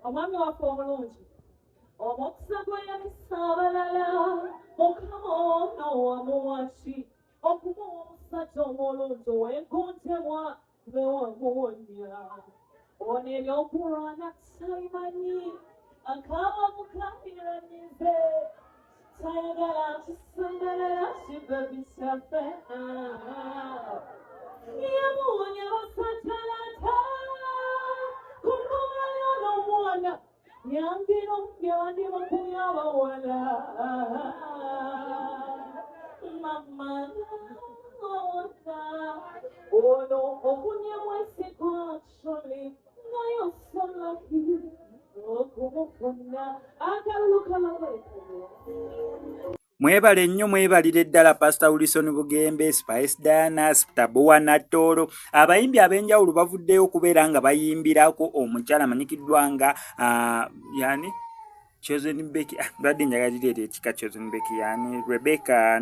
omwami waffe omulungi omukisa gwe yabisa abalala mukama ono wamuwaki okumuwa omusajja omulungi owegontebwa bewamuwonya ono ebyokulwana tabimanyi akaba mukabiranyize tayagala kisemberera kibebisaffe yamuwonya basatalata kumumanya n'omwana nyambira ombyandima kuyabawala mama ono okunye mwesiko actually nayo so lucky okumufuna akalulu kalawekalo. Mwebale nnyo mwebalire ddala Pastor Wilson Bugembe, Spice Diana, Taboa Natoro, abayimbi ab'enjawulo bavuddeyo okubeera nga bayimbirako omukyala amanyikiddwa nga yani Chosen Becky, badde njagalireete ekika Chosen Becky yani Rebecca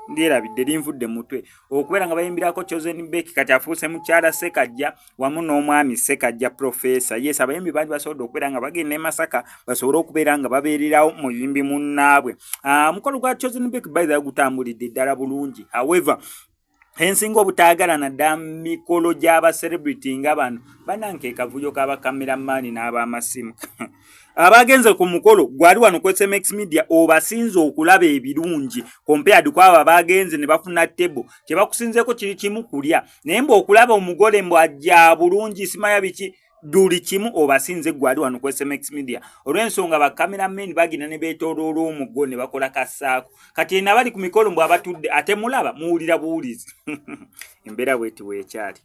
ndyerabidde linvudde mutwe okubeera nga bayimbirako Chosen Becky kati afuuse mukyala Ssekajja wamu n'omwami Ssekajja Professor. Yes, abayimbi bangi basobodde okubeera nga bagenda e Masaka basobole okubeera nga babeererawo muyimbi munnaabwe. Mukolo gwa Chosen Becky by the way gutambulidde ddala bulungi. However, ensinga obutaagala naddala mikolo gy'aba celebrity nga bano bananke kavuyo k'abakameramaani n'ab'amasimu abagenze ku mukolo gwali wano ku SMX Media obasinze okulaba ebirungi compared kwabo abagenze ne bafuna table kye bakusinzeko kiri kimu kulya naye mbe okulaba omugole mbu ajja bulungi simaya biki duli kimu obasinze gwali wano ku SMX Media olw'ensonga bakameramaani bagina ne beetooloola omuggo ne bakola kassaako kati nabali ku mikolo mbu abatudde ate mulaba muwulira buwulizi embeera bweti bwekyali.